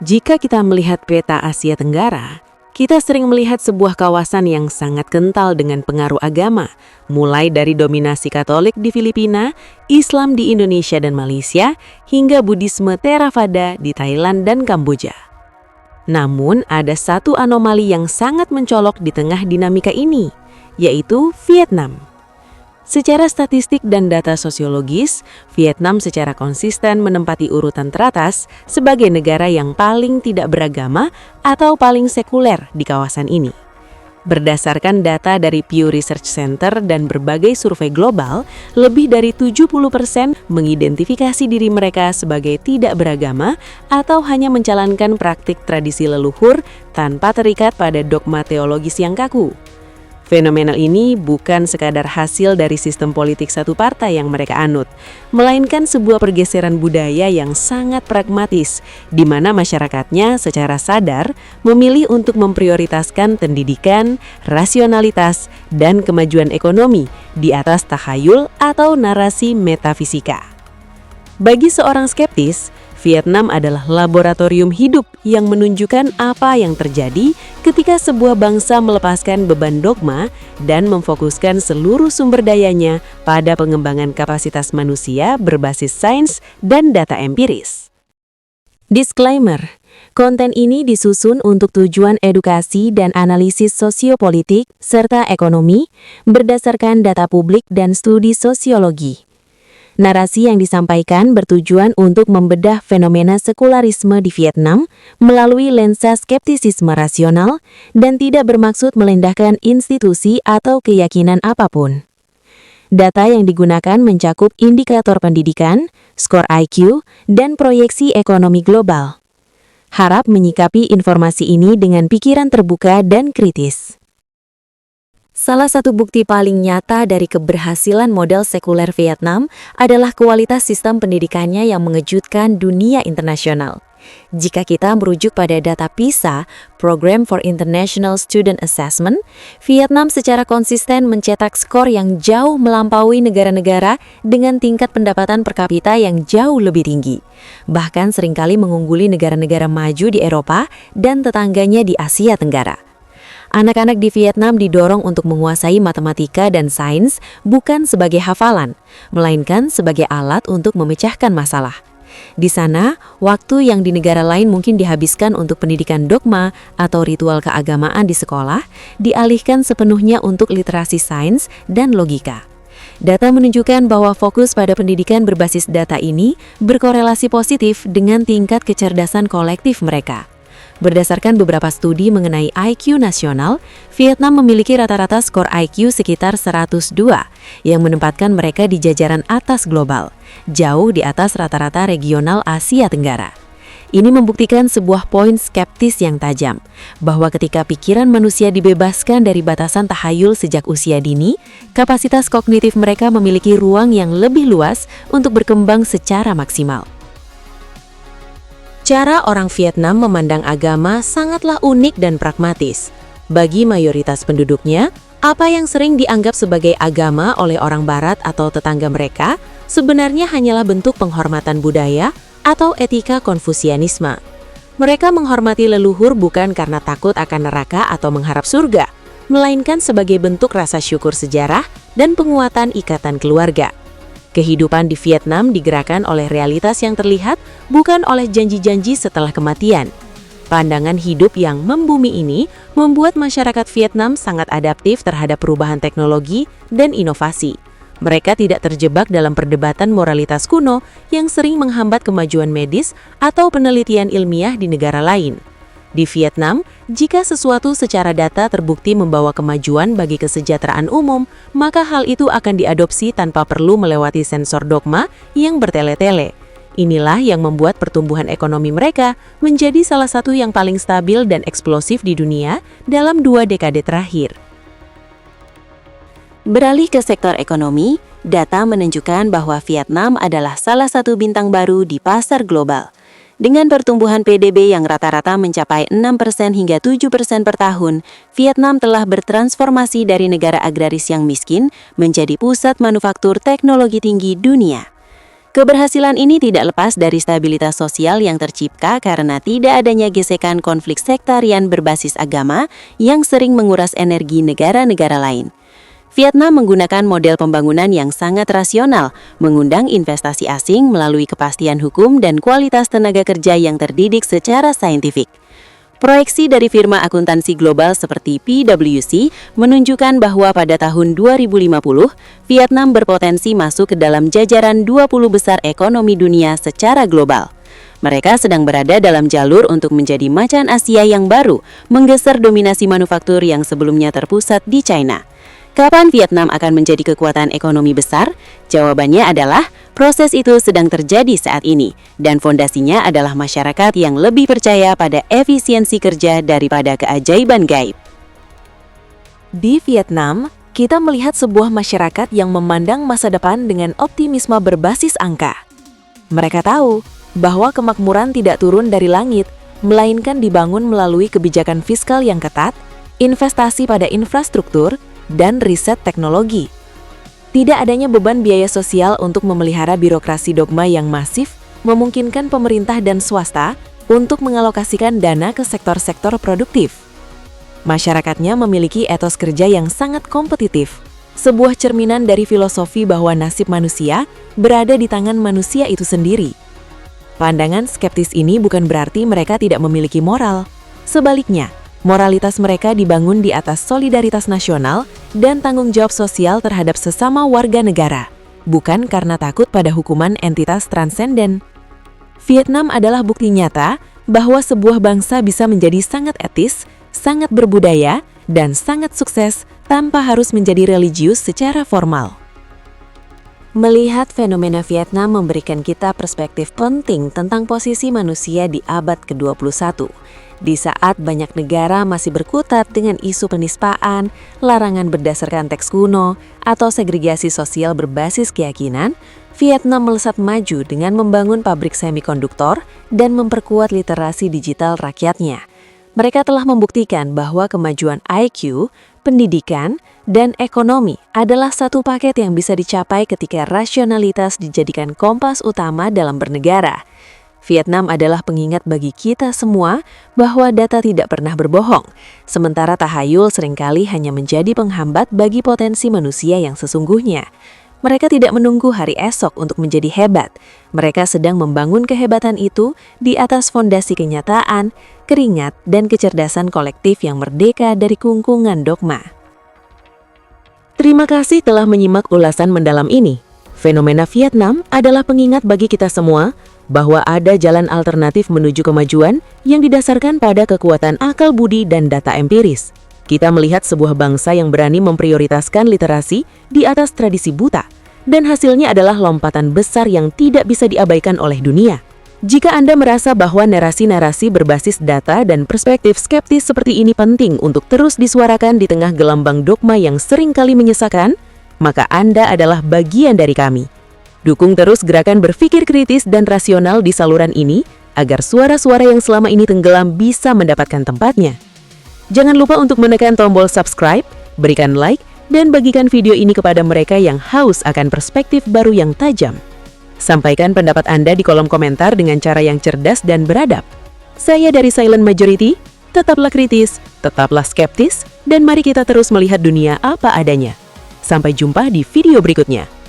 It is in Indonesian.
Jika kita melihat peta Asia Tenggara, kita sering melihat sebuah kawasan yang sangat kental dengan pengaruh agama, mulai dari dominasi Katolik di Filipina, Islam di Indonesia dan Malaysia, hingga Buddhisme Theravada di Thailand dan Kamboja. Namun, ada satu anomali yang sangat mencolok di tengah dinamika ini, yaitu Vietnam. Secara statistik dan data sosiologis, Vietnam secara konsisten menempati urutan teratas sebagai negara yang paling tidak beragama atau paling sekuler di kawasan ini. Berdasarkan data dari Pew Research Center dan berbagai survei global, lebih dari 70% mengidentifikasi diri mereka sebagai tidak beragama atau hanya menjalankan praktik tradisi leluhur tanpa terikat pada dogma teologis yang kaku. Fenomena ini bukan sekadar hasil dari sistem politik satu partai yang mereka anut, melainkan sebuah pergeseran budaya yang sangat pragmatis, di mana masyarakatnya secara sadar memilih untuk memprioritaskan pendidikan, rasionalitas, dan kemajuan ekonomi di atas tahayul atau narasi metafisika. Bagi seorang skeptis, Vietnam adalah laboratorium hidup yang menunjukkan apa yang terjadi ketika sebuah bangsa melepaskan beban dogma dan memfokuskan seluruh sumber dayanya pada pengembangan kapasitas manusia berbasis sains dan data empiris. Disclaimer, konten ini disusun untuk tujuan edukasi dan analisis sosiopolitik serta ekonomi berdasarkan data publik dan studi sosiologi. Narasi yang disampaikan bertujuan untuk membedah fenomena sekularisme di Vietnam melalui lensa skeptisisme rasional dan tidak bermaksud merendahkan institusi atau keyakinan apapun. Data yang digunakan mencakup indikator pendidikan, skor IQ, dan proyeksi ekonomi global. Harap menyikapi informasi ini dengan pikiran terbuka dan kritis. Salah satu bukti paling nyata dari keberhasilan model sekuler Vietnam adalah kualitas sistem pendidikannya yang mengejutkan dunia internasional. Jika kita merujuk pada data PISA, Program for International Student Assessment, Vietnam secara konsisten mencetak skor yang jauh melampaui negara-negara dengan tingkat pendapatan per kapita yang jauh lebih tinggi. Bahkan seringkali mengungguli negara-negara maju di Eropa dan tetangganya di Asia Tenggara. Anak-anak di Vietnam didorong untuk menguasai matematika dan sains bukan sebagai hafalan, melainkan sebagai alat untuk memecahkan masalah. Di sana, waktu yang di negara lain mungkin dihabiskan untuk pendidikan dogma atau ritual keagamaan di sekolah, dialihkan sepenuhnya untuk literasi sains dan logika. Data menunjukkan bahwa fokus pada pendidikan berbasis data ini berkorelasi positif dengan tingkat kecerdasan kolektif mereka. Berdasarkan beberapa studi mengenai IQ nasional, Vietnam memiliki rata-rata skor IQ sekitar 102, yang menempatkan mereka di jajaran atas global, jauh di atas rata-rata regional Asia Tenggara. Ini membuktikan sebuah poin skeptis yang tajam, bahwa ketika pikiran manusia dibebaskan dari batasan tahayul sejak usia dini, kapasitas kognitif mereka memiliki ruang yang lebih luas untuk berkembang secara maksimal. Cara orang Vietnam memandang agama sangatlah unik dan pragmatis. Bagi mayoritas penduduknya, apa yang sering dianggap sebagai agama oleh orang Barat atau tetangga mereka sebenarnya hanyalah bentuk penghormatan budaya atau etika Konfusianisme. Mereka menghormati leluhur bukan karena takut akan neraka atau mengharap surga, melainkan sebagai bentuk rasa syukur sejarah dan penguatan ikatan keluarga. Kehidupan di Vietnam digerakkan oleh realitas yang terlihat, bukan oleh janji-janji setelah kematian. Pandangan hidup yang membumi ini membuat masyarakat Vietnam sangat adaptif terhadap perubahan teknologi dan inovasi. Mereka tidak terjebak dalam perdebatan moralitas kuno yang sering menghambat kemajuan medis atau penelitian ilmiah di negara lain. Di Vietnam, jika sesuatu secara data terbukti membawa kemajuan bagi kesejahteraan umum, maka hal itu akan diadopsi tanpa perlu melewati sensor dogma yang bertele-tele. Inilah yang membuat pertumbuhan ekonomi mereka menjadi salah satu yang paling stabil dan eksplosif di dunia dalam 2 dekade terakhir. Beralih ke sektor ekonomi, data menunjukkan bahwa Vietnam adalah salah satu bintang baru di pasar global. Dengan pertumbuhan PDB yang rata-rata mencapai 6% hingga 7% per tahun, Vietnam telah bertransformasi dari negara agraris yang miskin menjadi pusat manufaktur teknologi tinggi dunia. Keberhasilan ini tidak lepas dari stabilitas sosial yang tercipta karena tidak adanya gesekan konflik sektarian berbasis agama yang sering menguras energi negara-negara lain. Vietnam menggunakan model pembangunan yang sangat rasional, mengundang investasi asing melalui kepastian hukum dan kualitas tenaga kerja yang terdidik secara saintifik. Proyeksi dari firma akuntansi global seperti PwC menunjukkan bahwa pada tahun 2050, Vietnam berpotensi masuk ke dalam jajaran 20 besar ekonomi dunia secara global. Mereka sedang berada dalam jalur untuk menjadi macan Asia yang baru, menggeser dominasi manufaktur yang sebelumnya terpusat di China. Kapan Vietnam akan menjadi kekuatan ekonomi besar? Jawabannya adalah proses itu sedang terjadi saat ini, dan fondasinya adalah masyarakat yang lebih percaya pada efisiensi kerja daripada keajaiban gaib. Di Vietnam, kita melihat sebuah masyarakat yang memandang masa depan dengan optimisme berbasis angka. Mereka tahu bahwa kemakmuran tidak turun dari langit, melainkan dibangun melalui kebijakan fiskal yang ketat, investasi pada infrastruktur, dan riset teknologi. Tidak adanya beban biaya sosial untuk memelihara birokrasi dogma yang masif memungkinkan pemerintah dan swasta untuk mengalokasikan dana ke sektor-sektor produktif. Masyarakatnya memiliki etos kerja yang sangat kompetitif, sebuah cerminan dari filosofi bahwa nasib manusia berada di tangan manusia itu sendiri. Pandangan skeptis ini bukan berarti mereka tidak memiliki moral. Sebaliknya, moralitas mereka dibangun di atas solidaritas nasional dan tanggung jawab sosial terhadap sesama warga negara, bukan karena takut pada hukuman entitas transenden. Vietnam adalah bukti nyata bahwa sebuah bangsa bisa menjadi sangat etis, sangat berbudaya, dan sangat sukses tanpa harus menjadi religius secara formal. Melihat fenomena Vietnam memberikan kita perspektif penting tentang posisi manusia di abad ke-21. Di saat banyak negara masih berkutat dengan isu penispaan, larangan berdasarkan teks kuno, atau segregasi sosial berbasis keyakinan, Vietnam melesat maju dengan membangun pabrik semikonduktor dan memperkuat literasi digital rakyatnya. Mereka telah membuktikan bahwa kemajuan IQ, pendidikan, dan ekonomi adalah satu paket yang bisa dicapai ketika rasionalitas dijadikan kompas utama dalam bernegara. Vietnam adalah pengingat bagi kita semua bahwa data tidak pernah berbohong, sementara tahayul seringkali hanya menjadi penghambat bagi potensi manusia yang sesungguhnya. Mereka tidak menunggu hari esok untuk menjadi hebat. Mereka sedang membangun kehebatan itu di atas fondasi kenyataan, keringat, dan kecerdasan kolektif yang merdeka dari kungkungan dogma. Terima kasih telah menyimak ulasan mendalam ini. Fenomena Vietnam adalah pengingat bagi kita semua bahwa ada jalan alternatif menuju kemajuan yang didasarkan pada kekuatan akal budi dan data empiris. Kita melihat sebuah bangsa yang berani memprioritaskan literasi di atas tradisi buta, dan hasilnya adalah lompatan besar yang tidak bisa diabaikan oleh dunia. Jika Anda merasa bahwa narasi-narasi berbasis data dan perspektif skeptis seperti ini penting untuk terus disuarakan di tengah gelambang dogma yang sering kali menyesakan, maka Anda adalah bagian dari kami. Dukung terus gerakan berpikir kritis dan rasional di saluran ini, agar suara-suara yang selama ini tenggelam bisa mendapatkan tempatnya. Jangan lupa untuk menekan tombol subscribe, berikan like, dan bagikan video ini kepada mereka yang haus akan perspektif baru yang tajam. Sampaikan pendapat Anda di kolom komentar dengan cara yang cerdas dan beradab. Saya dari Silent Majority, tetaplah kritis, tetaplah skeptis, dan mari kita terus melihat dunia apa adanya. Sampai jumpa di video berikutnya.